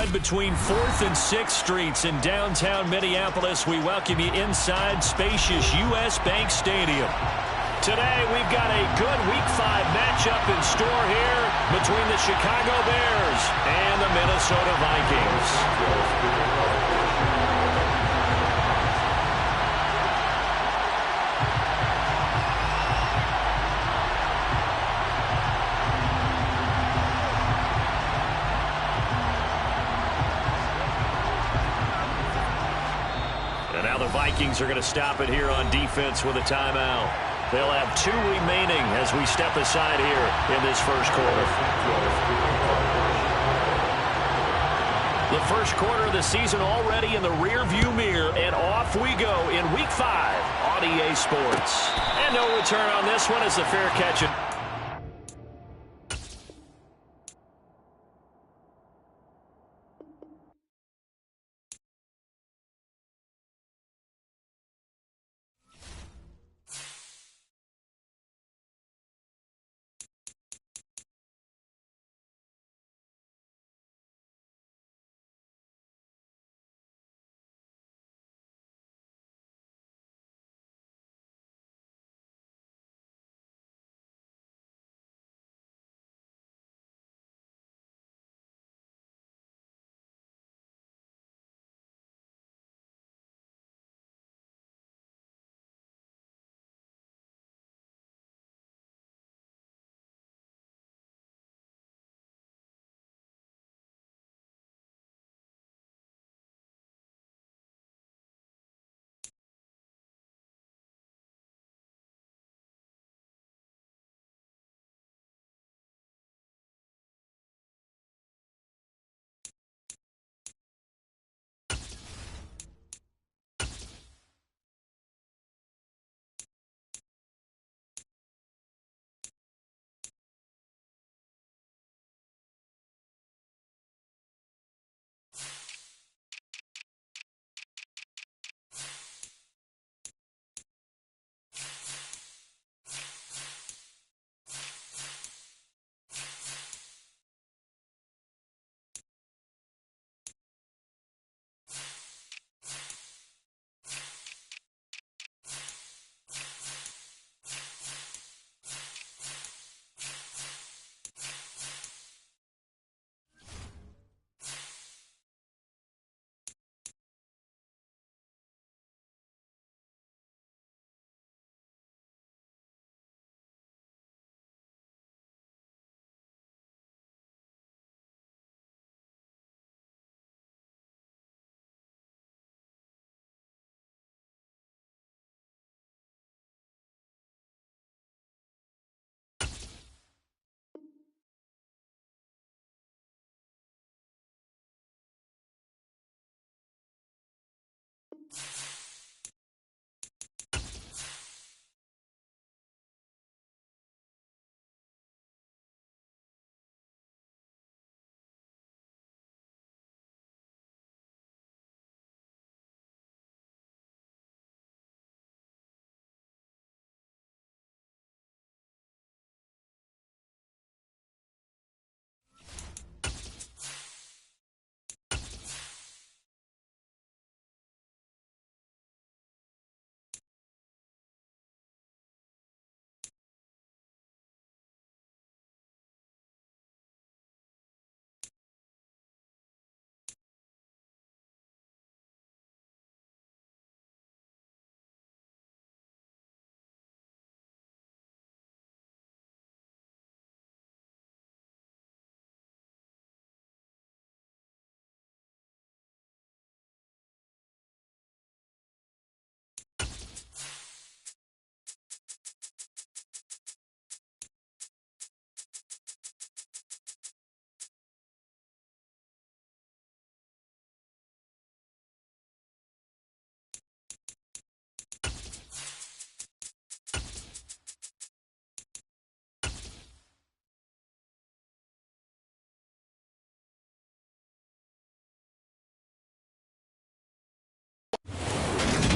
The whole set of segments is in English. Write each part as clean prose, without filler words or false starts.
Good. Between 4th and 6th Streets in downtown Minneapolis, we welcome you inside spacious U.S. Bank Stadium. Today, we've got a good Week 5 matchup in store here between the Chicago Bears and the Minnesota Vikings. Vikings are going to stop it here on defense with a timeout. They'll have 2 remaining as we step aside here in this first quarter. The first quarter of the season already in the rearview mirror, and off we go in Week 5 on EA Sports. And no return on this one as the fair catch.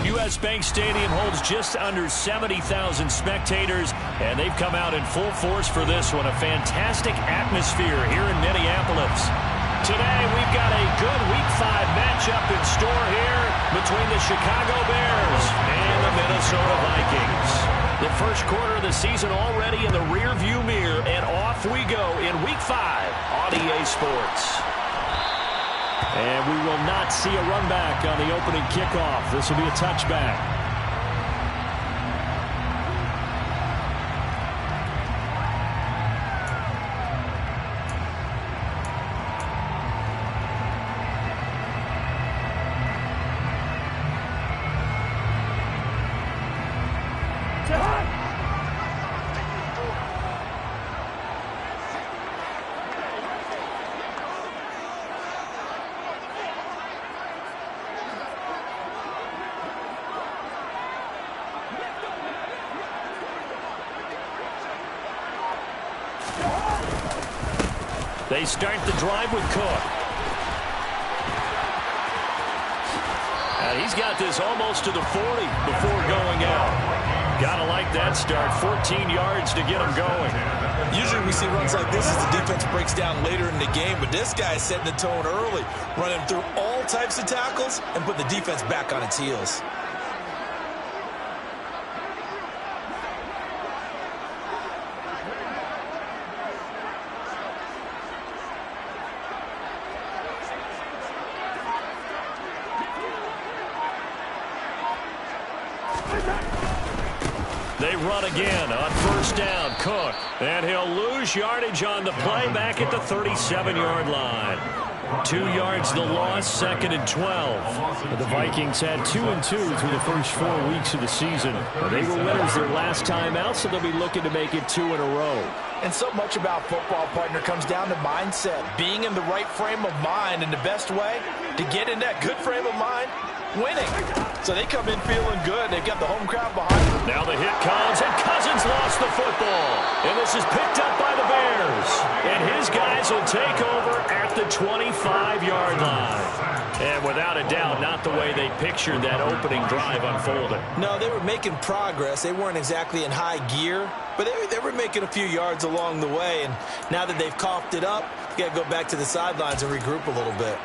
U.S. Bank Stadium holds just under 70,000 spectators, and they've come out in full force for this one. A fantastic atmosphere here in Minneapolis. Today, we've got a good Week 5 matchup in store here between the Chicago Bears and the Minnesota Vikings. The first quarter of the season already in the rearview mirror, and off we go in Week 5 on EA Sports. And we will not see a run back on the opening kickoff. This will be a touchback. They start the drive with Cook. And he's got this almost to the 40 before going out. Gotta like that start. 14 yards to get him going. Usually we see runs like this as the defense breaks down later in the game, but this guy is setting the tone early, running through all types of tackles and put the defense back on its heels. They run again on first down. Cook. And he'll lose yardage on the play back at the 37-yard line. 2 yards the loss, 2nd and 12. The Vikings had 2-2 through the first 4 weeks of the season. They were winners their last time out, so they'll be looking to make it 2 in a row. And so much about football, partner, comes down to mindset. Being in the right frame of mind, and the best way to get in that good frame of mind, winning. So they come in feeling good. They've got the home crowd behind them. Now the hit comes, and Cousins lost the football. And this is picked up by the Bears. And his guys will take over at the 25-yard line. And without a doubt, not the way they pictured that opening drive unfolding. No, they were making progress. They weren't exactly in high gear, but they were making a few yards along the way. And now that they've coughed it up, you got to go back to the sidelines and regroup a little bit.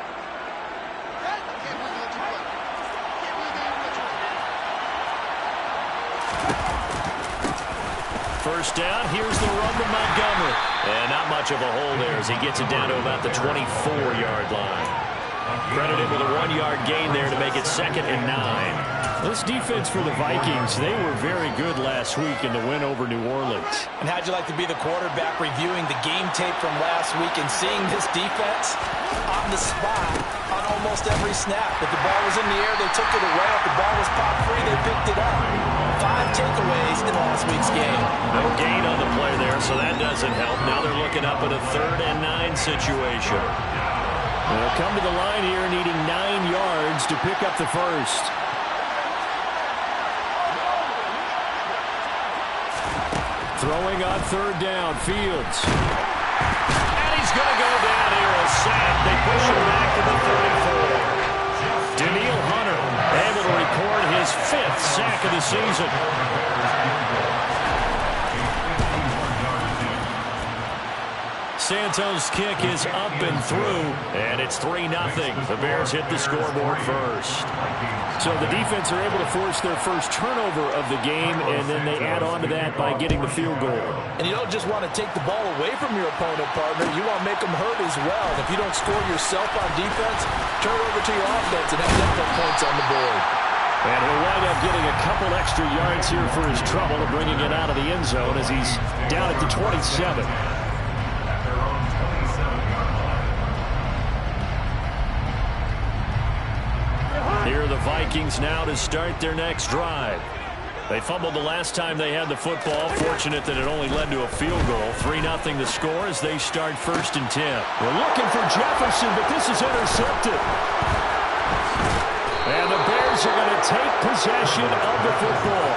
First down, here's the run to Montgomery. And not much of a hole there as he gets it down to about the 24-yard line. Credited with a 1-yard gain there to make it 2nd and 9. This defense for the Vikings, they were very good last week in the win over New Orleans. And how'd you like to be the quarterback reviewing the game tape from last week and seeing this defense on the spot on almost every snap? If the ball was in the air, they took it away. If the ball was pop free, they picked it up. 5 takeaways in last week's game. No gain on the play there, so that doesn't help. Now they're looking up at a 3rd and 9 situation. They'll come to the line here needing 9 yards to pick up the first. Throwing on 3rd down, Fields. And he's going to go down here, a sack. They push him back to the 34. Danielle Hunter able to record his 5th sack of the season. Santos' kick is up and through, and it's 3-0. The Bears hit the scoreboard first. So the defense are able to force their first turnover of the game, and then they add on to that by getting the field goal. And you don't just want to take the ball away from your opponent, partner. You want to make them hurt as well. And if you don't score yourself on defense, turn over to your offense and have different points on the board. And he'll wind up getting a couple extra yards here for his trouble and bringing it out of the end zone as he's down at the 27. Here are the Vikings now to start their next drive. They fumbled the last time they had the football. Fortunate that it only led to a field goal. 3-0 the score as they start 1st and 10. We're looking for Jefferson, but this is intercepted. And the Bears are going to take possession of the football.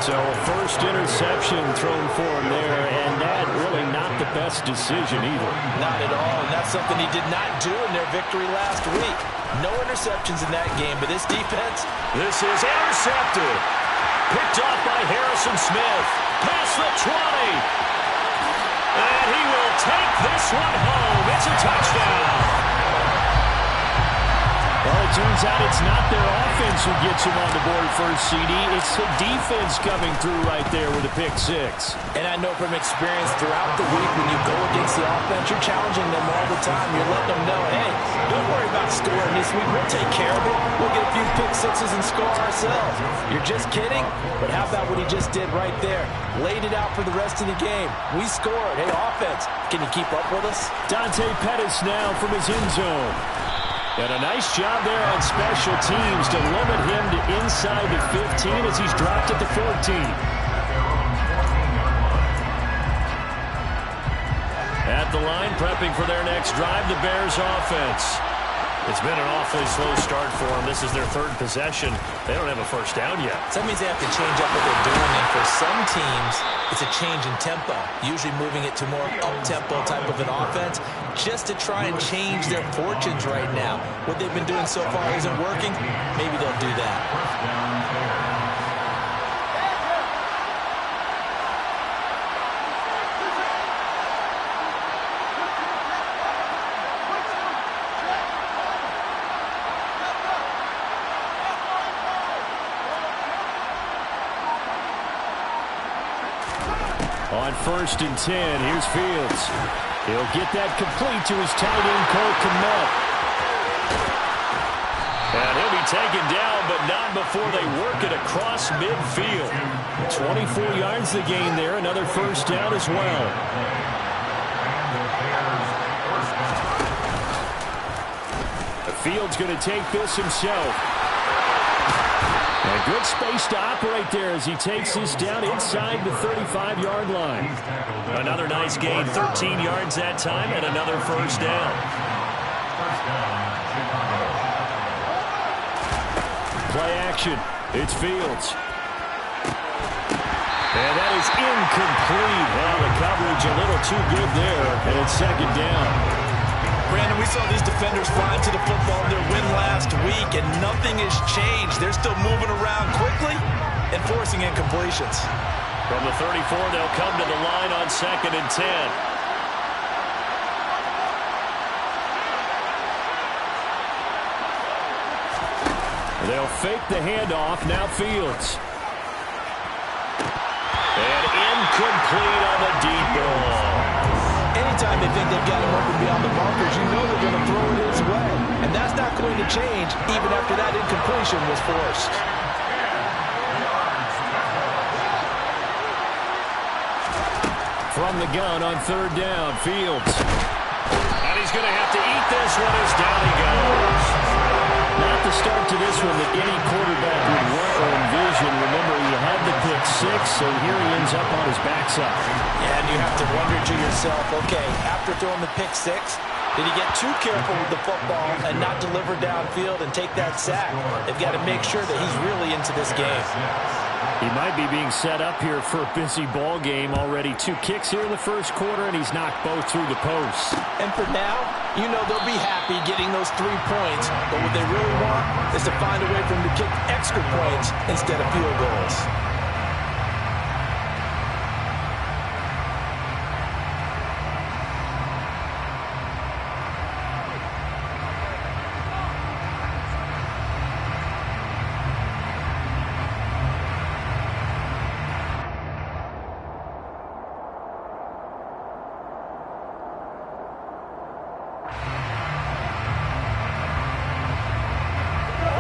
So a first interception thrown for him there, and that really not the best decision either. Not at all, and that's something he did not do in their victory last week. No interceptions in that game, but this defense. This is intercepted. Picked off by Harrison Smith. Past the 20. And he will take this one home. It's a touchdown. Turns out it's not their offense who gets him on the board first, CD. It's the defense coming through right there with a pick six. And I know from experience throughout the week when you go against the offense, you're challenging them all the time. You're letting them know, hey, don't worry about scoring this week. We'll take care of it. We'll get a few pick sixes and score ourselves. You're just kidding? But how about what he just did right there? Laid it out for the rest of the game. We scored. Hey, offense, can you keep up with us? Dante Pettis now from his end zone. And a nice job there on special teams to limit him to inside the 15 as he's dropped at the 14. At the line, prepping for their next drive, the Bears offense. It's been an awfully slow start for them. This is their third possession. They don't have a first down yet. So that means they have to change up what they're doing. And for some teams, it's a change in tempo. Usually moving it to more up-tempo type of an offense just to try and change their fortunes right now. What they've been doing so far isn't working. Maybe they'll do that. On 1st and 10, here's Fields. He'll get that complete to his tight end, Cole Kmet. And he'll be taken down, but not before they work it across midfield. 24 yards the gain there, another first down as well. Fields going to take this himself. A good space to operate there as he takes this down inside the 35-yard line. Another nice gain, 13 yards that time, and another first down. Play action. It's Fields. And that is incomplete. Well, the coverage a little too good there, and it's second down. Brandon, we saw these defenders flying to the football in their win last week, and nothing has changed. They're still moving around quickly and forcing incompletions. From the 34, they'll come to the line on 2nd and 10. They'll fake the handoff. Now Fields. And incomplete on the deep ball. Anytime they think they've got him open beyond the markers, you know they're going to throw it his way. And that's not going to change even after that incompletion was forced. From the gun on 3rd down, Fields. And he's going to have to eat this one as down he goes. Not the start to this one that any quarterback would want or envision. Remember, he had the pick six, so here he ends up on his backside. Yeah, and you have to wonder to yourself, okay, after throwing the pick six, did he get too careful with the football and not deliver downfield and take that sack? They've got to make sure that he's really into this game. He might be being set up here for a busy ball game already. 2 kicks here in the first quarter, and he's knocked both through the posts. And for now, you know they'll be happy getting those 3 points, but what they really want is to find a way for them to kick extra points instead of field goals.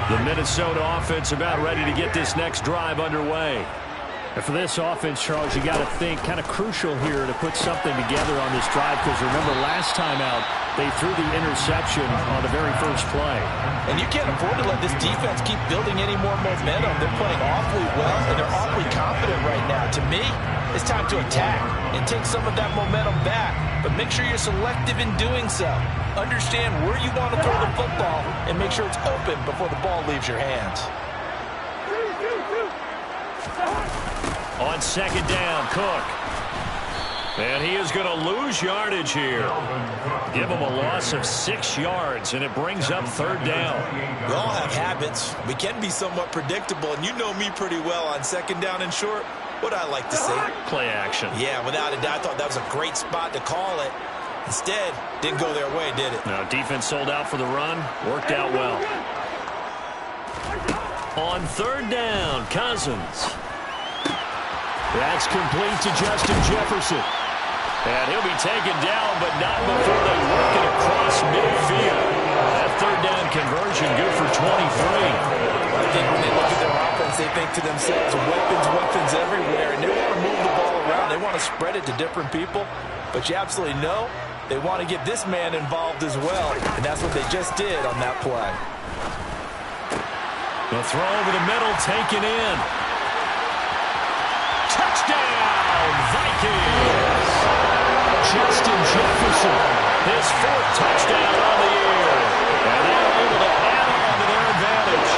The Minnesota offense about ready to get this next drive underway. And for this offense, Charles, you got to think kind of crucial here to put something together on this drive, because remember last time out, they threw the interception on the very first play. And you can't afford to let this defense keep building any more momentum. They're playing awfully well, and they're awfully confident right now. To me, it's time to attack and take some of that momentum back, but make sure you're selective in doing so. Understand where you want to throw the football and make sure it's open before the ball leaves your hands. On 2nd down, Cook. And he is going to lose yardage here. Give him a loss of 6 yards, and it brings up 3rd down. We all have habits. We can be somewhat predictable, and you know me pretty well on 2nd down and short. What I like to see. Play action. Yeah, without a doubt, I thought that was a great spot to call it. Instead, didn't go their way, did it? No, defense sold out for the run. Worked out well. On third down, Cousins. That's complete to Justin Jefferson. And he'll be taken down, but not before they work it across midfield. That third down conversion good for 23. I think when they look at their offense, they think to themselves, weapons everywhere, and they want to move the ball around. They want to spread it to different people, but you absolutely know they want to get this man involved as well, and that's what they just did on that play. The throw over the middle, taken in. Touchdown, Vikings! Justin Jefferson, his 4th touchdown on the year. And they're able to add on to their advantage.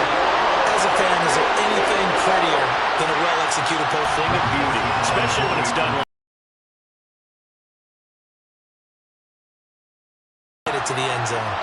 As a fan, is there anything prettier than a well-executed post? Thing of beauty, especially when it's done to the end zone.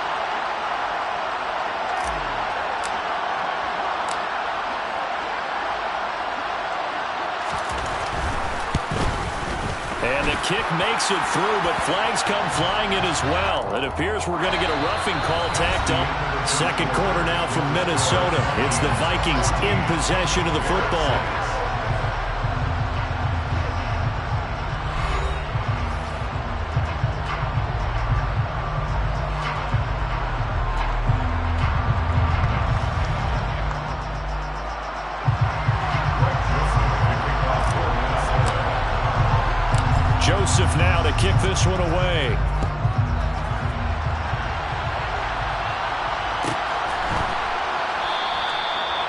And the kick makes it through, but flags come flying in as well. It appears we're going to get a roughing call tacked up. Second quarter now from Minnesota. It's the Vikings in possession of the football. Joseph now to kick this one away.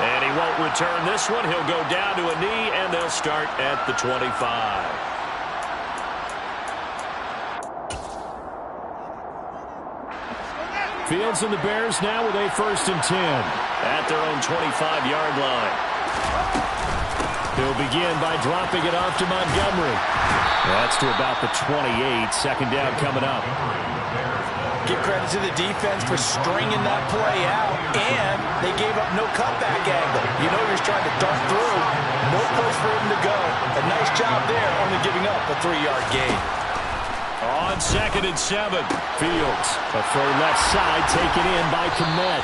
And he won't return this one. He'll go down to a knee, and they'll start at the 25. Fields and the Bears now with a 1st and 10 at their own 25-yard line. He'll begin by dropping it off to Montgomery. That's to about the 28. Second down coming up. Give credit to the defense for stringing that play out, and they gave up no cutback angle. You know he's trying to dart through. No place for him to go. A nice job there, only giving up a 3-yard gain. On 2nd and 7, Fields. A throw left side taken in by Kmet.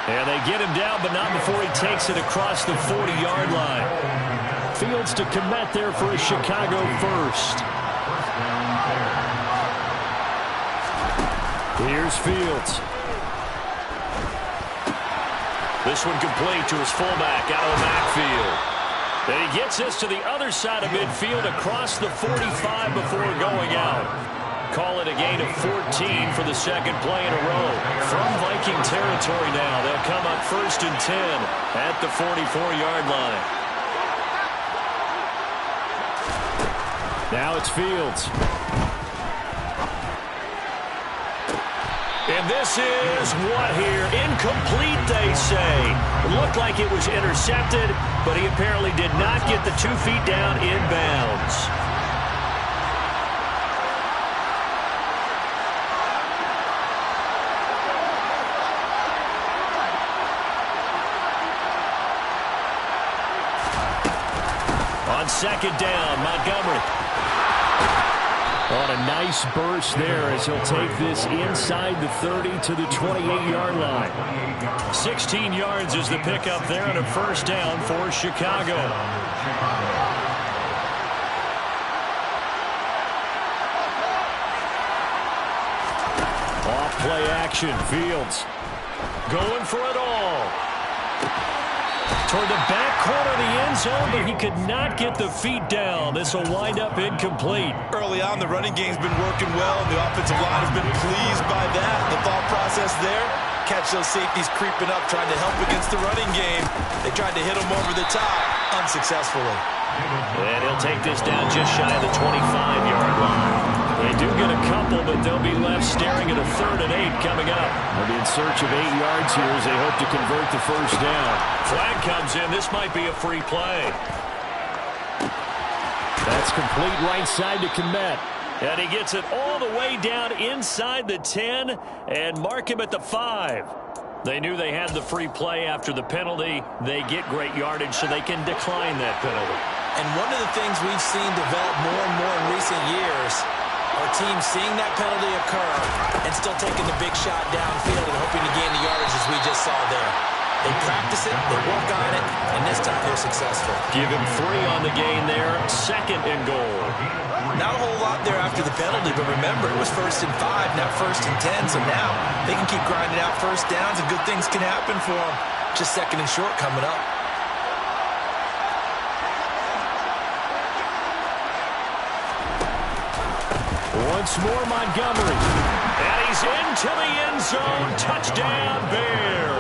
And they get him down, but not before he takes it across the 40-yard line. Fields to Kmet there for a Chicago first. Here's Fields. This one complete to his fullback out of the backfield. Then he gets this to the other side of midfield across the 45 before going out. Call it a gain of 14 for the second play in a row. From Viking territory now, they'll come up 1st and 10 at the 44-yard line. Now it's Fields. And this is what here? Incomplete, they say. It looked like it was intercepted, but he apparently did not get the 2 feet down in bounds. On 2nd down, Montgomery. On a nice burst there as he'll take this inside the 30 to the 28-yard line. 16 yards is the pickup there on a 1st down for Chicago. Off play action, Fields going for it all. Toward the back corner of the end zone, but he could not get the feet down. This will wind up incomplete. Early on, the running game's been working well, and the offensive line has been pleased by that. The thought process there, catch those safeties creeping up, trying to help against the running game. They tried to hit him over the top, unsuccessfully. And he'll take this down just shy of the 25-yard line. They do get a couple, but they'll be left staring at a 3rd and 8 coming up. They'll be in search of 8 yards here as they hope to convert the 1st down. Flag comes in. This might be a free play. That's complete right side to Kmet. And he gets it all the way down inside the 10 and mark him at the 5. They knew they had the free play after the penalty. They get great yardage so they can decline that penalty. And one of the things we've seen develop more and more in recent years are teams seeing that penalty occur and still taking the big shot downfield and hoping to gain the yardage as we just saw there. They practice it, they work on it, and this time they're successful. Give him 3 on the gain there. 2nd and goal. Not a whole lot there after the penalty, but remember, it was 1st and 5, not 1st and 10, so now they can keep grinding out first downs, and good things can happen for them. Just 2nd and short coming up. Once more, Montgomery. And he's into the end zone. Touchdown, Bears.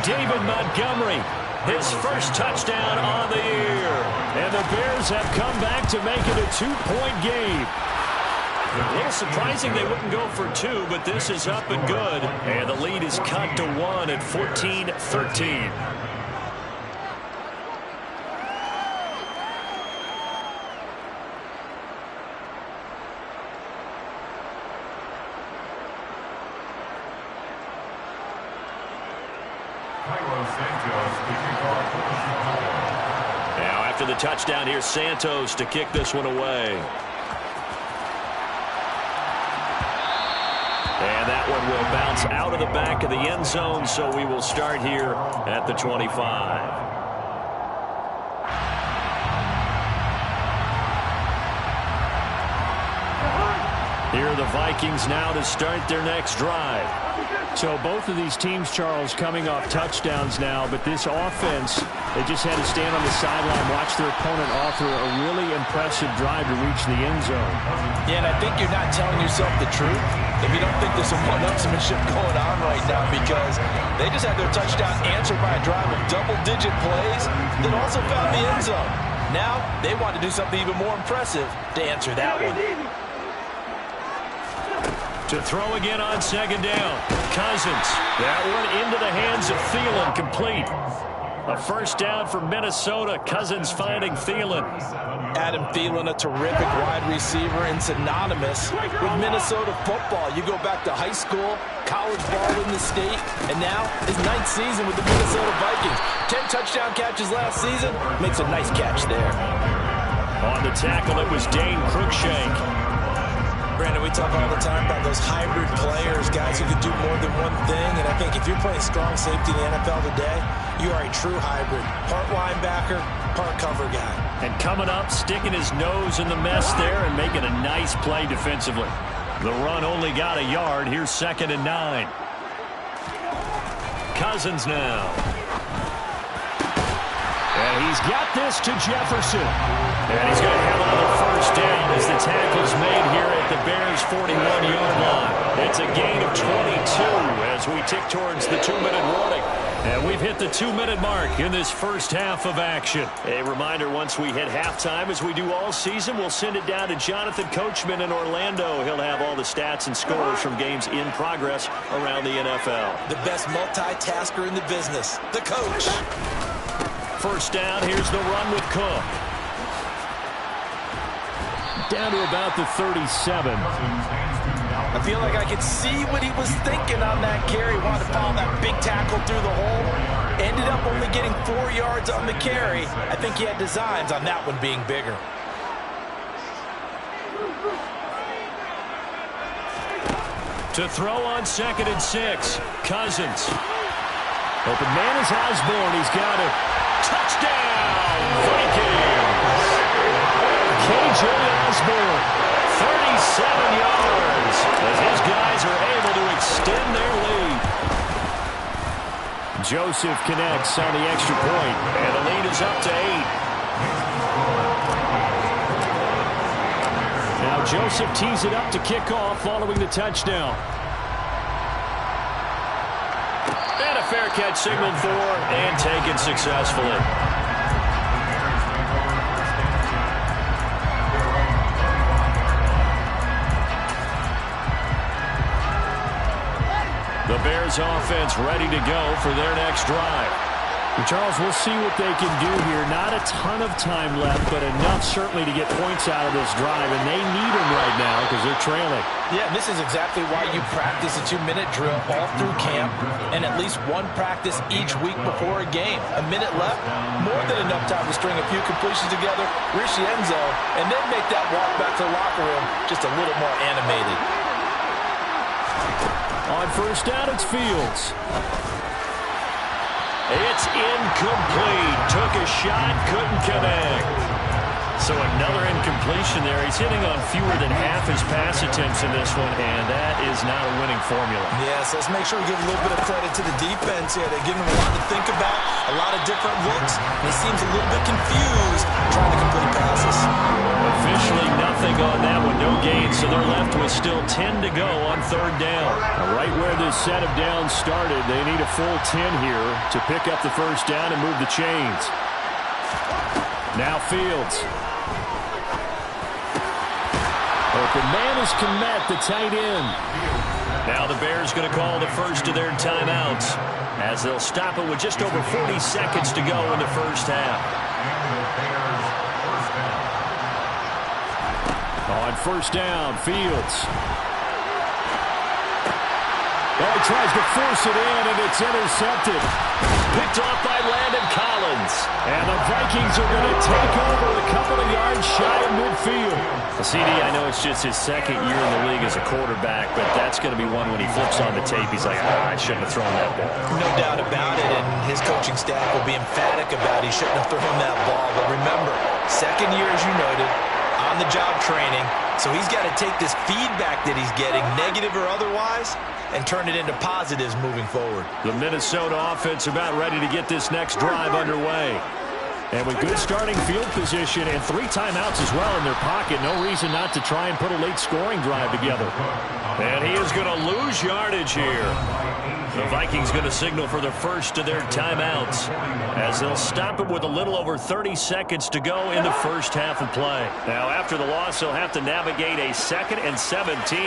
David Montgomery, his first touchdown on the year. And the Bears have come back to make it a 2-point game. A little surprising they wouldn't go for 2, but this is up and good. And the lead is cut to 1 at 14-13. Now after the touchdown, here's Santos to kick this one away. And that one will bounce out of the back of the end zone, so we will start here at the 25. Here are the Vikings now to start their next drive. So both of these teams, Charles, coming off touchdowns now, but this offense, they just had to stand on the sideline, watch their opponent author a really impressive drive to reach the end zone. Yeah, and I think you're not telling yourself the truth if you don't think there's some one-upsmanship going on right now, because they just had their touchdown answered by a drive of double-digit plays that also found the end zone. Now they want to do something even more impressive to answer that one. To throw again on 2nd down. Cousins. That one into the hands of Thielen, complete. A first down for Minnesota. Cousins finding Thielen. Adam Thielen, a terrific wide receiver and synonymous with Minnesota football. You go back to high school, college ball in the state, and now his 9th season with the Minnesota Vikings. 10 touchdown catches last season. Makes a nice catch there. On the tackle, it was Dane Cruikshank. Brandon, we talk all the time about those hybrid players, guys who can do more than one thing, and I think if you're playing strong safety in the NFL today, you are a true hybrid. Part linebacker, part cover guy. And coming up, sticking his nose in the mess there and making a nice play defensively. The run only got a yard. Here's 2nd and 9. Cousins now. And he's got this to Jefferson. And he's going to have another first down as the tackle's made here at the Bears' 41-yard line. It's a gain of 22 as we tick towards the 2-minute warning. And we've hit the 2-minute mark in this first half of action. A reminder, once we hit halftime, as we do all season, we'll send it down to Jonathan Coachman in Orlando. He'll have all the stats and scores from games in progress around the NFL. The best multitasker in the business, the coach. First down, here's the run with Cook. Down to about the 37. I feel like I could see what he was thinking on that carry. Wanted to follow that big tackle through the hole. Ended up only getting 4 yards on the carry. I think he had designs on that one being bigger. To throw on 2nd and 6. Cousins. Open man is Osborne. He's got it. Touchdown, Vikings. KJ Osborne, 37 yards, as his guys are able to extend their lead. Joseph connects on the extra point, and the lead is up to 8. Now Joseph tees it up to kick off following the touchdown. And a fair catch signaled for and taken successfully. The Bears offense ready to go for their next drive. And Charles, we'll see what they can do here. Not a ton of time left, but enough certainly to get points out of this drive, and they need them right now because they're trailing. Yeah, this is exactly why you practice a 2-minute drill all through camp and at least one practice each week before a game. A minute left, more than enough time to string a few completions together, reach the end zone, and then make that walk back to the locker room just a little more animated. On first down, it's Fields. It's incomplete. Took a shot, couldn't connect. So another incompletion there. He's hitting on fewer than half his pass attempts in this one, and that is not a winning formula. Yes, let's make sure we give a little bit of credit to the defense here. They're giving him a lot to think about, a lot of different looks, and he seems a little bit confused trying to complete passes. Officially nothing on that one, no gain, so they're left with still 10 to go on third down. Right where this set of downs started, they need a full 10 here to pick up the first down and move the chains. Now Fields. Open man is Kmet, the tight end. Now the Bears going to call the first of their timeouts as they'll stop it with just over 40 seconds to go in the first half. On first down, Fields. Oh, he tries to force it in, and it's intercepted. Picked off by Landon Collins. And the Vikings are going to take over a couple of yards shy of midfield. CD, I know it's just his second year in the league as a quarterback, but that's going to be one when he flips on the tape. He's like, I shouldn't have thrown that ball. No doubt about it, and his coaching staff will be emphatic about he shouldn't have thrown that ball. But remember, second year, as you noted, on-the-job training, so he's got to take this feedback that he's getting, negative or otherwise, and turn it into positives moving forward. The Minnesota offense about ready to get this next drive underway. And with good starting field position and 3 timeouts as well in their pocket, no reason not to try and put a late scoring drive together. And he is going to lose yardage here. The Vikings going to signal for the first of their timeouts as they'll stop it with a little over 30 seconds to go in the first half of play. Now, after the loss, they'll have to navigate a 2nd and 17.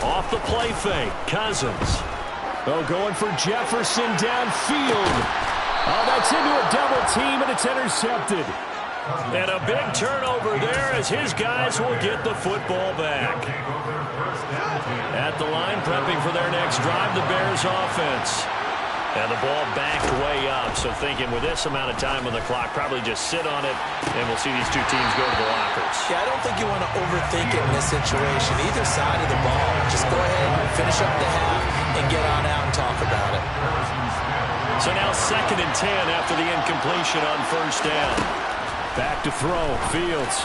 Off the play fake, Cousins. Oh, going for Jefferson downfield. Oh, that's into a double team, and it's intercepted. And a big turnover there as his guys will get the football back. At the line, prepping for their next drive, the Bears offense. And the ball backed way up, so thinking with this amount of time on the clock, probably just sit on it, and we'll see these two teams go to the lockers. Yeah, I don't think you want to overthink it in this situation. Either side of the ball, just go ahead and finish up the half and get on out and talk about it. So now 2nd and 10 after the incompletion on first down. Back to throw, Fields.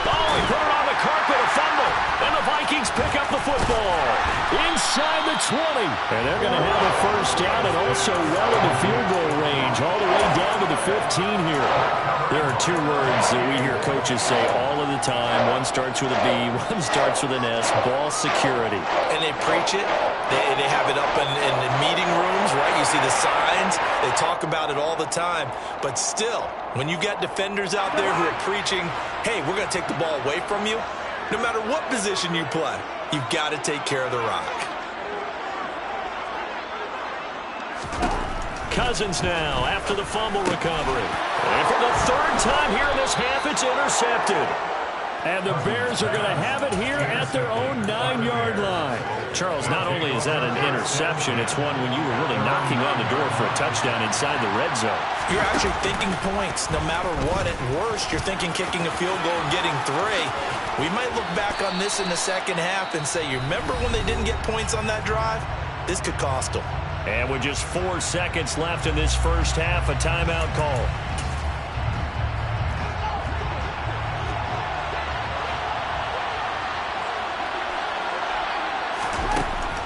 Oh, he put it on the carpet, a fumble, and the Vikings pick up the football. Inside the 20. And they're going to have a first down and also well into field goal range, all the way down to the 15 here. There are 2 words that we hear coaches say all of the time. One starts with a B, one starts with an S, ball security. And they preach it. They have it up in the meeting rooms, right? You see the signs. They talk about it all the time. But still, when you got defenders out there who are preaching, hey, we're going to take the ball away from you, no matter what position you play, you've got to take care of the rock. Cousins now after the fumble recovery. And for the 3rd time here in this half, it's intercepted. And the Bears are going to have it here at their own 9-yard line. Charles, not only is that an interception, it's one when you were really knocking on the door for a touchdown inside the red zone. You're actually thinking points no matter what. At worst, you're thinking kicking a field goal and getting 3. We might look back on this in the second half and say, you remember when they didn't get points on that drive? This could cost them. And with just 4 seconds left in this first half, a timeout call.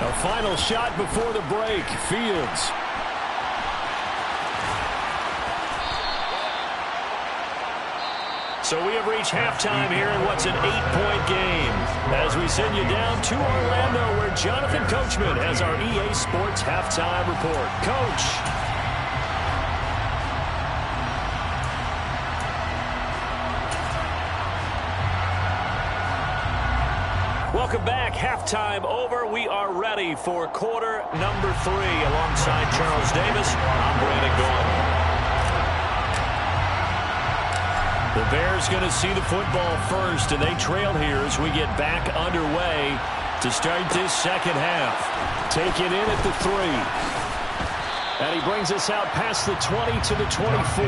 A final shot before the break. Fields. So we have reached halftime here in what's an 8-point game as we send you down to Orlando where Jonathan Coachman has our EA Sports halftime report. Coach. Welcome back. Halftime over. We are ready for quarter number 3 alongside Charles Davis. I'm Brandon Gaudin. The Bears going to see the football first, and they trail here as we get back underway to start this second half. Take it in at the 3. And he brings us out past the 20 to the 24.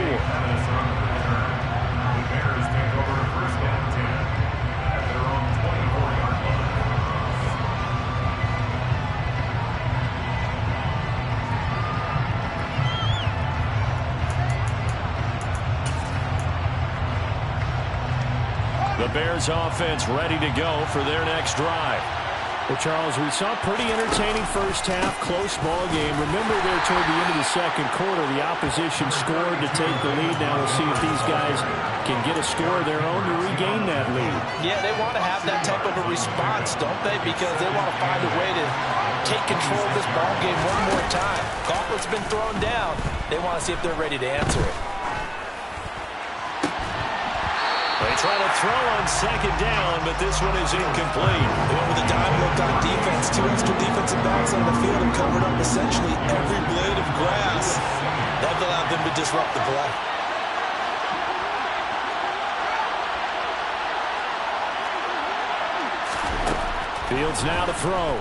The Bears offense ready to go for their next drive. Well, Charles, we saw a pretty entertaining first half, close ball game. Remember there toward the end of the second quarter, the opposition scored to take the lead. Now we'll see if these guys can get a score of their own to regain that lead. Yeah, they want to have that type of a response, don't they? Because they want to find a way to take control of this ball game one more time. Gauntlet's been thrown down. They want to see if they're ready to answer it. They try to throw on second down, but this one is incomplete. They went with a dime look on defense. 2 extra defensive backs on the field and covered up essentially every blade of grass. That allowed them to disrupt the play. Fields now to throw.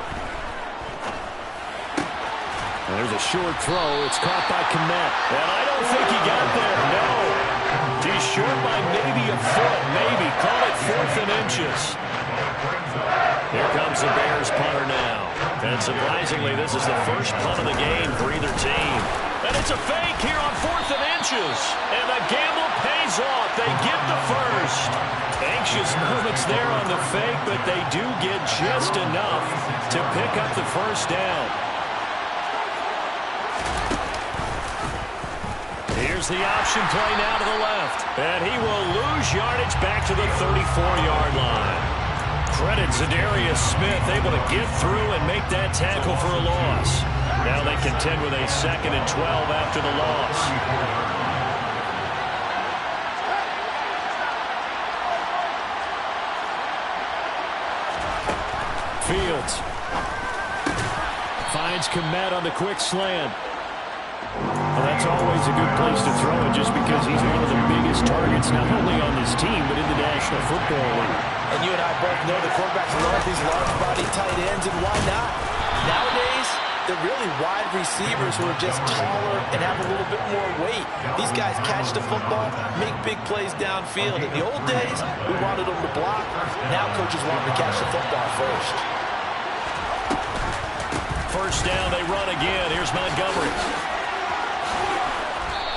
And there's a short throw. It's caught by Kmet. And I don't think he got there. No. He's short by maybe a foot. Maybe. Call it 4th and inches. Here comes the Bears punter now. And surprisingly, this is the first punt of the game for either team. And it's a fake here on 4th and inches. And the gamble pays off. They get the first. Anxious moments there on the fake, but they do get just enough to pick up the first down. Here's the option play now to the left. And he will lose yardage back to the 34-yard line. Credit Zadarius Smith, able to get through and make that tackle for a loss. Now they contend with a 2nd and 12 after the loss. Fields finds Kmet on the quick slant. Well, that's always a good place to throw it just because he's one of the biggest targets not only on this team but in the National Football League. And you and I both know the quarterbacks love these large-body tight ends, and why not? Nowadays, they're really wide receivers who are just taller and have a little bit more weight. These guys catch the football, make big plays downfield. In the old days, we wanted them to block. Now coaches want them to catch the football first. First down, they run again. Here's Montgomery.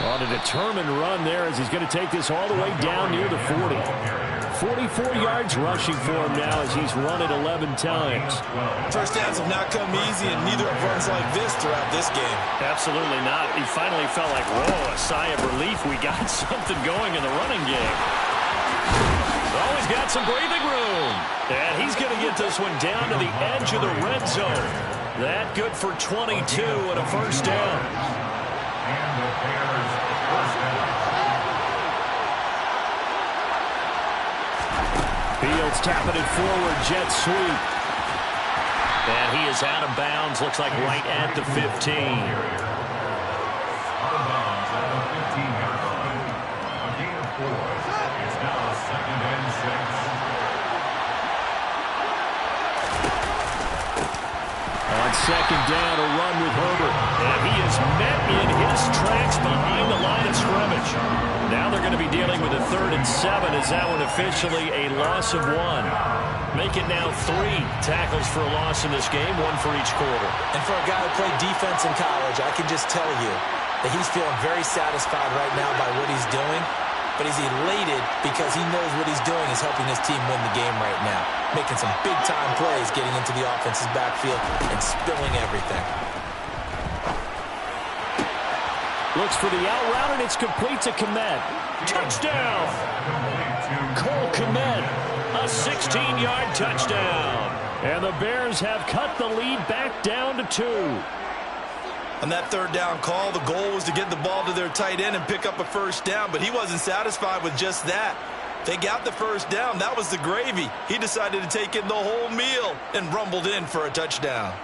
On a determined run there as he's going to take this all the way down near the 40. 44 yards rushing for him now as he's run it 11 times. First downs have not come easy, and neither have runs like this throughout this game. Absolutely not. He finally felt like, whoa, a sigh of relief. We got something going in the running game. Oh, he's got some breathing room. And he's going to get this one down to the edge of the red zone. That good for 22 and a first down. Fields tapping it forward, jet sweep. And he is out of bounds, looks like right at the 15. Out of bounds at the 15-yard line. A gain of 4. It's now 2nd and 6. On second down, a run with Herbert. And he is met in his tracks behind the line of scrimmage. Now they're going to be dealing with a 3rd and 7 as that one officially a loss of 1. Make it now 3 tackles for a loss in this game, 1 for each quarter. And for a guy who played defense in college, I can just tell you that he's feeling very satisfied right now by what he's doing. But he's elated because he knows what he's doing is helping his team win the game right now. Making some big-time plays, getting into the offense's backfield and spilling everything. Looks for the out route, and it's complete to Kmet. Touchdown! Cole Kmet, a 16-yard touchdown. And the Bears have cut the lead back down to 2. On that 3rd down call, the goal was to get the ball to their tight end and pick up a first down, but he wasn't satisfied with just that. They got the first down. That was the gravy. He decided to take in the whole meal and rumbled in for a touchdown.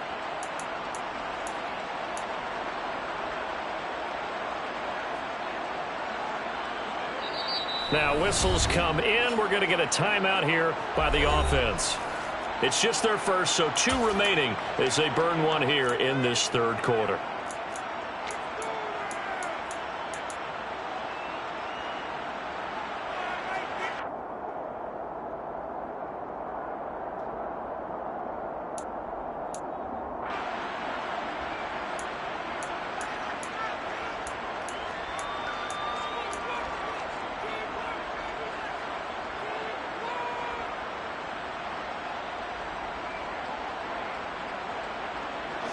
Now whistles come in. We're going to get a timeout here by the offense. It's just their first, so 2 remaining as they burn one here in this third quarter.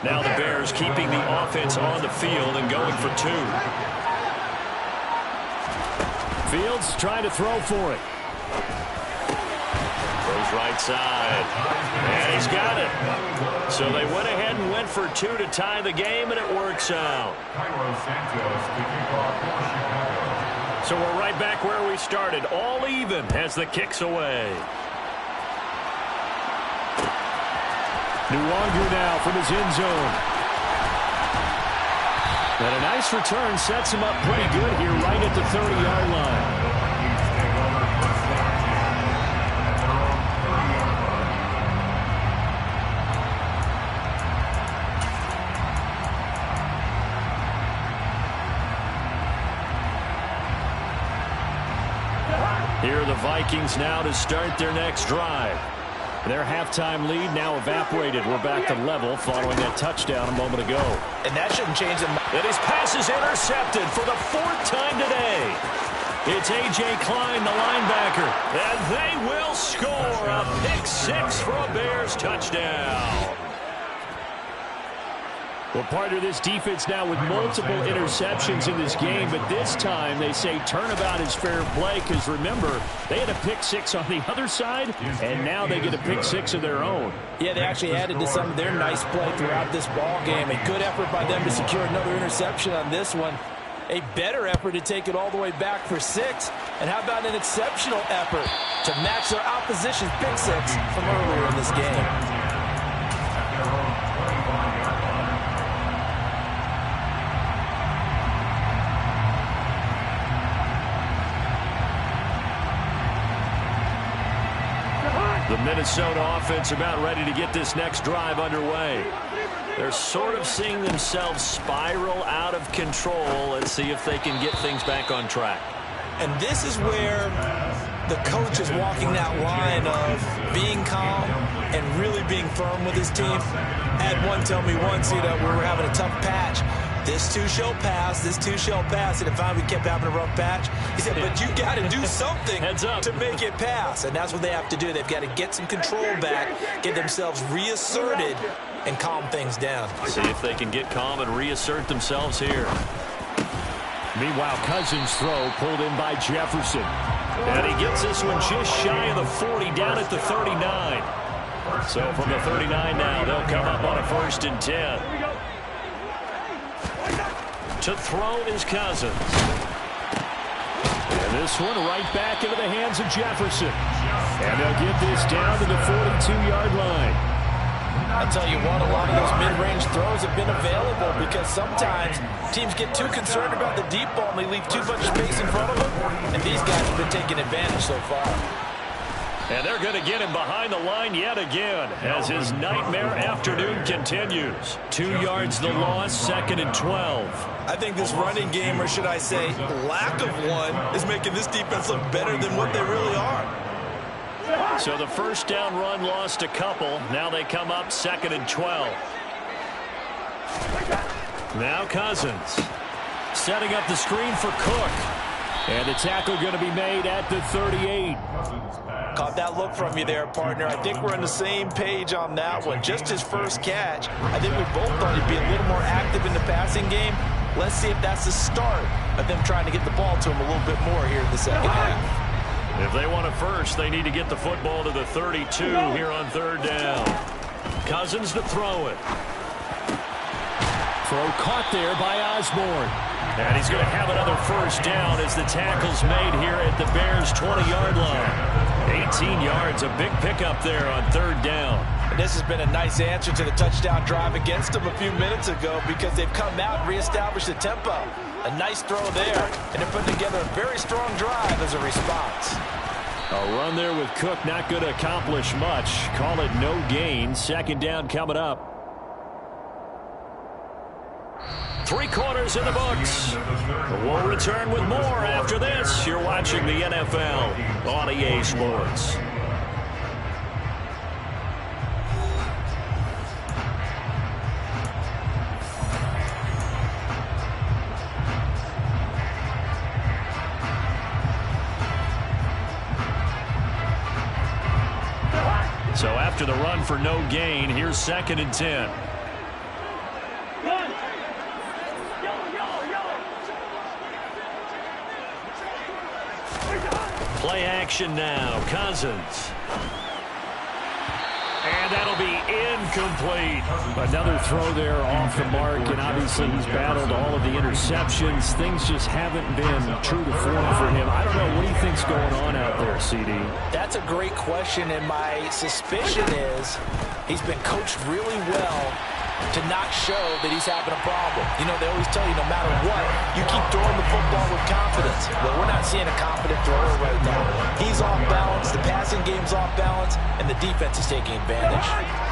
Now the Bears keeping the offense on the field and going for 2. Fields trying to throw for it. Goes right side. And he's got it. So they went ahead and went for 2 to tie the game, and it works out. So we're right back where we started. All even as the kick's away. Nwangu now from his end zone. And a nice return sets him up pretty good here right at the 30-yard line. Here are the Vikings now to start their next drive. Their halftime lead now evaporated. We're back to level following that touchdown a moment ago. And that shouldn't change them. And his pass is intercepted for the 4th time today. It's A.J. Klein, the linebacker. And they will score a pick-6 for a Bears touchdown. Well, partner, this defense now with multiple interceptions in this game, but this time they say turnabout is fair play because, remember, they had a pick-6 on the other side, and now they get a pick-6 of their own. Yeah, they actually added to some of their nice play throughout this ball game. A good effort by them to secure another interception on this one. A better effort to take it all the way back for 6. And how about an exceptional effort to match their opposition's pick-6 from earlier in this game? The Minnesota offense about ready to get this next drive underway. They're sort of seeing themselves spiral out of control. Let's see if they can get things back on track. And this is where the coach is walking that line of being calm and really being firm with his team. I had one tell me once, we were having a tough patch. This too shall pass, this too shall pass. And if we kept having a rough patch, he said, but you got to do something to make it pass. And that's what they have to do. They've got to get some control back, get themselves reasserted, and calm things down. See if they can get calm and reassert themselves here. Meanwhile, Cousins' throw pulled in by Jefferson. And he gets this one just shy of the 40, down at the 39. So from the 39 now, they'll come up on a 1st and 10. To throw is Cousins. And this one right back into the hands of Jefferson. And they'll get this down to the 42-yard line. I'll tell you what, a lot of those mid-range throws have been available because sometimes teams get too concerned about the deep ball and they leave too much space in front of them. And these guys have been taking advantage so far. And they're going to get him behind the line yet again as his nightmare afternoon continues. 2 yards the loss, 2nd and 12. I think this running game, or should I say lack of one, is making this defense look better than what they really are. So the first down run lost a couple. Now they come up 2nd and 12. Now Cousins setting up the screen for Cook. And the tackle going to be made at the 38. Caught that look from you there, partner. I think we're on the same page on that one. Just his first catch. I think we both thought he'd be a little more active in the passing game. Let's see if that's the start of them trying to get the ball to him a little bit more here in the second half. If they want it first, they need to get the football to the 32 here on 3rd down. Cousins to throw it. Throw caught there by Osborne. And he's going to have another 1st down as the tackle's made here at the Bears' 20-yard line. 18 yards, a big pickup there on 3rd down. And this has been a nice answer to the touchdown drive against them a few minutes ago because they've come out and reestablished the tempo. A nice throw there, and they're putting together a very strong drive as a response. A run there with Cook not going to accomplish much. Call it no gain. Second down coming up. 3 quarters in the books. We'll return with more after this. You're watching the NFL on EA Sports. So after the run for no gain, here's 2nd and 10. Play action now. Cousins. And that'll be incomplete. Another throw there off the mark, and obviously he's battled all of the interceptions. Things just haven't been true to form for him. I don't know. What do you think's going on out there, CD? That's a great question, and my suspicion is he's been coached really well to not show that he's having a problem. You know, they always tell you no matter what, you keep throwing the football with confidence. Well, we're not seeing a confident thrower right now. He's off balance, the passing game's off balance, and the defense is taking advantage.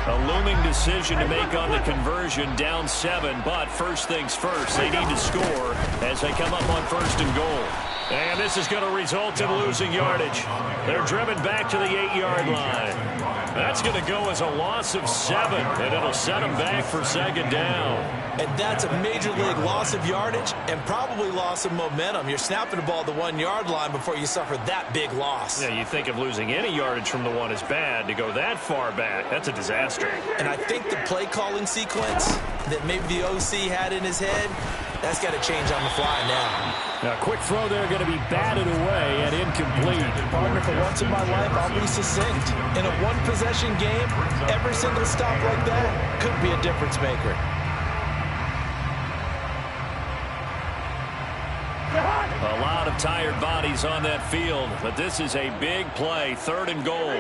A looming decision to make on the conversion, down 7, but first things first, they need to score as they come up on 1st and goal. And this is going to result in losing yardage. They're driven back to the 8-yard line. That's going to go as a loss of 7, and it'll set them back for 2nd down. And that's a major league loss of yardage and probably loss of momentum. You're snapping the ball at the 1-yard line before you suffer that big loss. Yeah, you think of losing any yardage from the 1 is bad. To go that far back, that's a disaster. And I think the play calling sequence that maybe the OC had in his head, that's got to change on the fly now. A quick throw there going to be batted away and incomplete. Partner, for once in my life, I'll be succinct. In a one-possession game, every single stop like that could be a difference maker. A lot of tired bodies on that field, but this is a big play, 3rd and goal.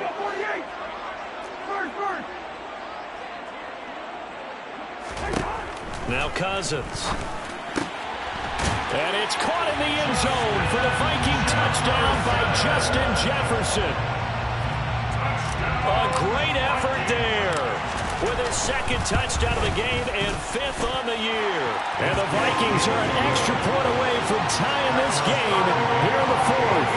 Now Cousins. And it's caught in the end zone for the Viking touchdown by Justin Jefferson. A great effort there with his 2nd touchdown of the game and 5th on the year. And the Vikings are an extra point away from tying this game here in the 4th.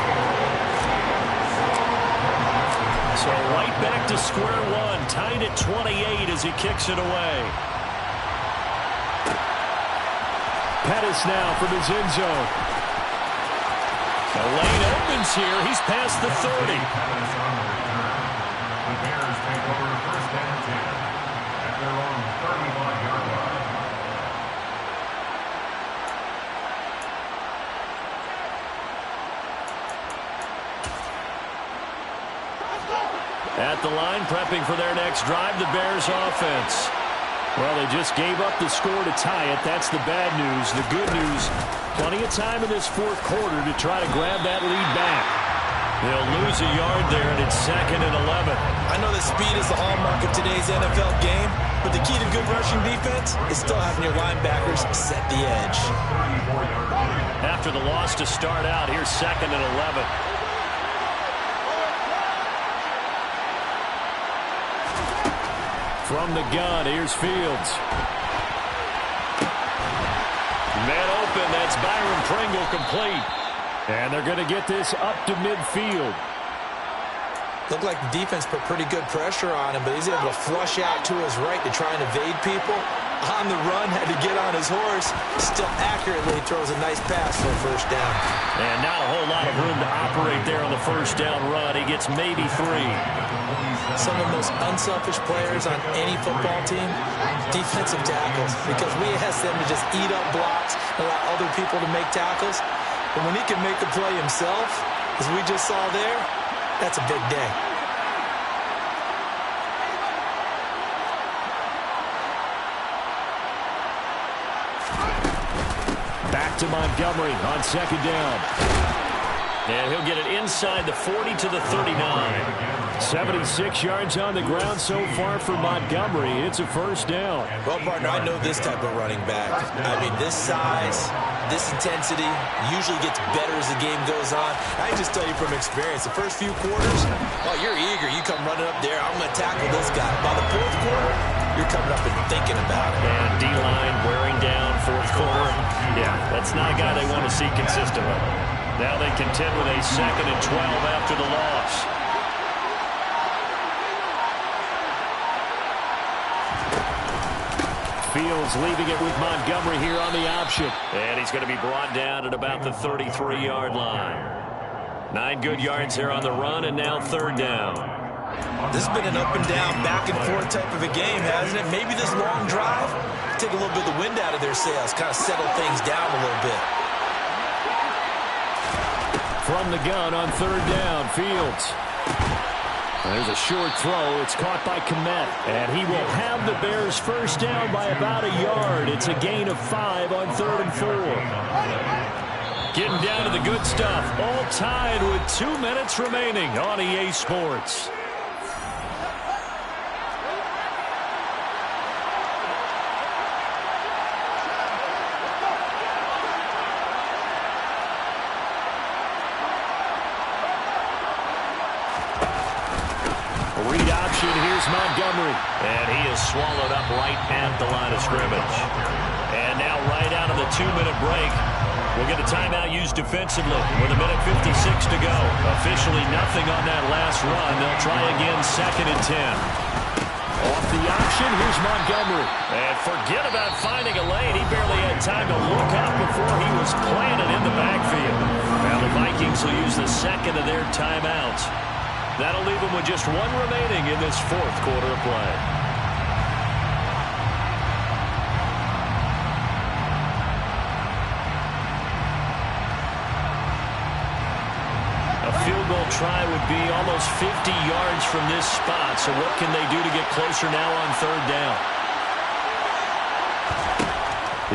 So right back to square one, tied at 28 as he kicks it away. Pettis now from his end zone. The lane opens here. He's past the 30. The Bears take over 1st and 10 at their own 35-yard line. At the line, prepping for their next drive, the Bears offense. Well, they just gave up the score to tie it. That's the bad news. The good news, plenty of time in this 4th quarter to try to grab that lead back. They'll lose a yard there, and it's 2nd and 11. I know that speed is the hallmark of today's NFL game, but the key to good rushing defense is still having your linebackers set the edge. After the loss to start out, here's 2nd and 11. From the gun, here's Fields. Man open, that's Byron Pringle complete. And they're going to get this up to midfield. Looked like the defense put pretty good pressure on him, but he's able to flush out to his right to try and evade people. On the run, had to get on his horse. Still accurately throws a nice pass for a 1st down. And not a whole lot of room to operate there on the 1st down run. He gets maybe 3. Some of the most unselfish players on any football team, defensive tackles, because we ask them to just eat up blocks, allow other people to make tackles. But when he can make a play himself, as we just saw there, that's a big day. Back to Montgomery on 2nd down. And he'll get it inside the 40 to the 39. 76 yards on the ground so far for Montgomery. It's a 1st down. Well, partner, I know this type of running back. I mean, this size, this intensity usually gets better as the game goes on. I can just tell you from experience, the first few quarters, oh, you're eager. You come running up there, I'm going to tackle this guy. By the fourth quarter, you're coming up and thinking about it. And D-line wearing down fourth quarter. Yeah, that's not a guy they want to see consistently. Now they contend with a 2nd and 12 after the loss. Fields leaving it with Montgomery here on the option. And he's going to be brought down at about the 33-yard line. 9 good yards there on the run, and now 3rd down. This has been an up-and-down, back-and-forth type of a game, hasn't it? Maybe this long drive, take a little bit of the wind out of their sails, kind of settle things down a little bit. From the gun on 3rd down, Fields. There's a short throw. It's caught by Kmet. And he will have the Bears first down by about a yard. It's a gain of 5 on 3rd and 4. Getting down to the good stuff. All tied with 2 minutes remaining on EA Sports. Read option, here's Montgomery. And he is swallowed up right at the line of scrimmage. And now right out of the 2-minute break, we'll get a timeout used defensively with 1:56 to go. Officially nothing on that last run. They'll try again 2nd and 10. Off the option, here's Montgomery. And forget about finding a lane. He barely had time to look up before he was planted in the backfield. Now the Vikings will use the 2nd of their timeouts. That'll leave them with just 1 remaining in this 4th quarter of play. A field goal try would be almost 50 yards from this spot. So what can they do to get closer now on 3rd down?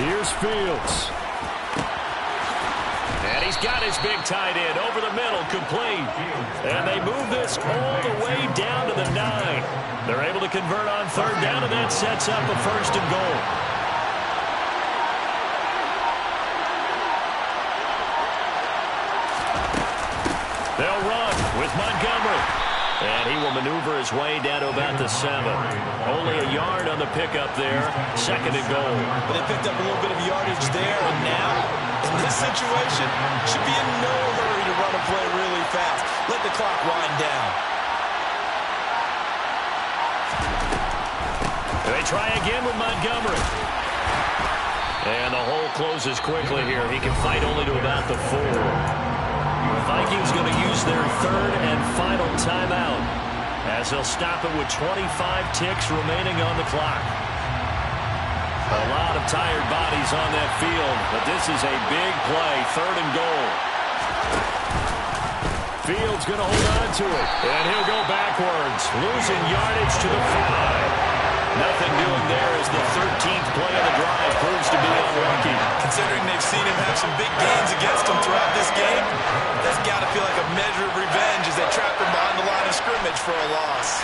Here's Fields. And he's got his big tight end over the middle, complete. And they move this all the way down to the 9. They're able to convert on 3rd down, and that sets up a 1st and goal. They'll run with Montgomery. And he will maneuver his way down to about the 7. Only a yard on the pickup there. 2nd and goal. But they picked up a little bit of yardage there, and now, in this situation, should be in no hurry to run a play really fast. Let the clock wind down. They try again with Montgomery. And the hole closes quickly here. He can fight only to about the 4. The Vikings going to use their 3rd and final timeout as they'll stop it with 25 ticks remaining on the clock. A lot of tired bodies on that field, but this is a big play, 3rd and goal. Fields going to hold on to it, and he'll go backwards, losing yardage to the 5. Nothing doing there as the 13th play of the drive proves to be unlucky. Considering they've seen him have some big gains against them throughout this game, that's got to feel like a measure of revenge as they trap him behind the line of scrimmage for a loss.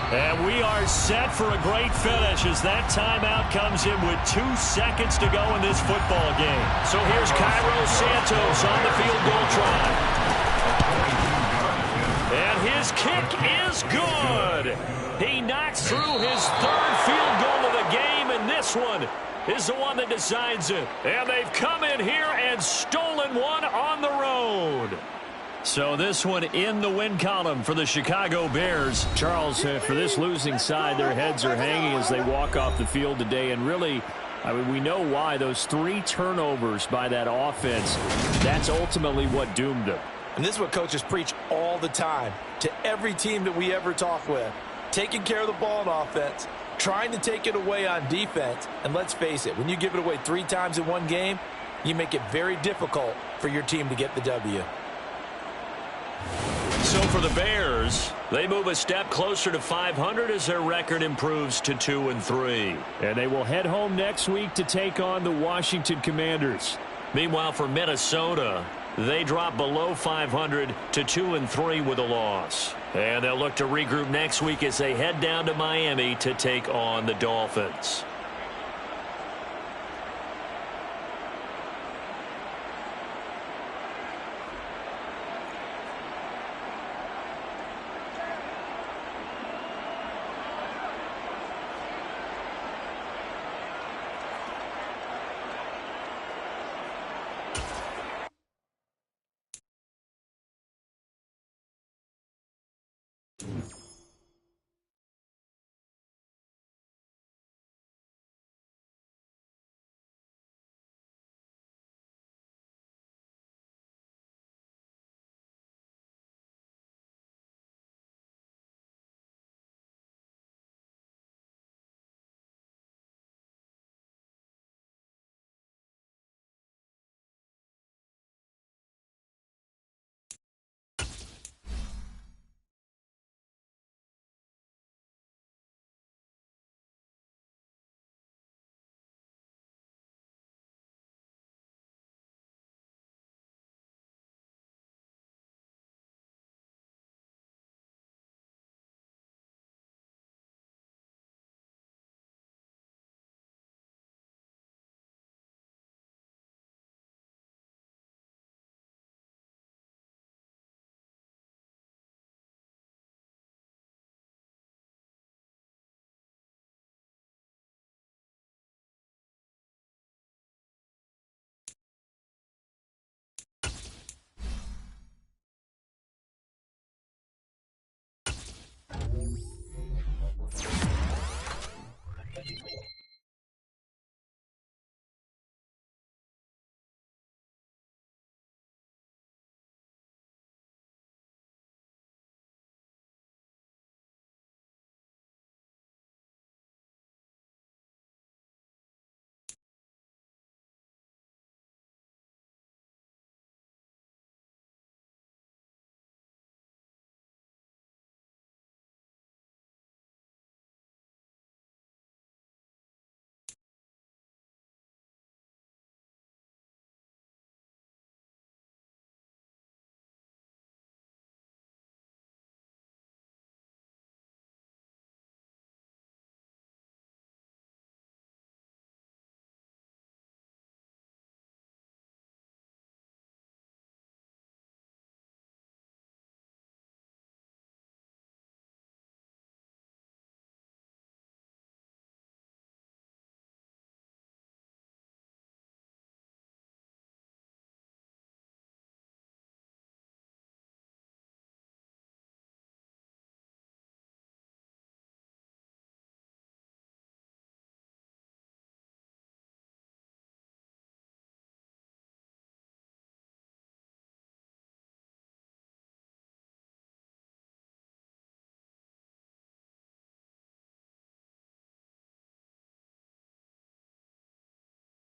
And we are set for a great finish as that timeout comes in with 2 seconds to go in this football game. So here's Cairo Santos on the field goal try. And his kick is good. He knocks through his 3rd field goal of the game, and this one is the one that decides it. And they've come in here and stolen one on the road. So this one in the win column for the Chicago Bears. Charles, for this losing side, their heads are hanging as they walk off the field today. And really, I mean, we know why. Those 3 turnovers by that offense, that's ultimately what doomed them. And this is what coaches preach all the time to every team that we ever talk with. Taking care of the ball on offense, trying to take it away on defense. And let's face it, when you give it away 3 times in one game, you make it very difficult for your team to get the W. So for the Bears, they move a step closer to 500 as their record improves to 2-3. And they will head home next week to take on the Washington Commanders. Meanwhile, for Minnesota, They drop below 500 to 2-3 with a loss. And they'll look to regroup next week as they head down to Miami to take on the Dolphins.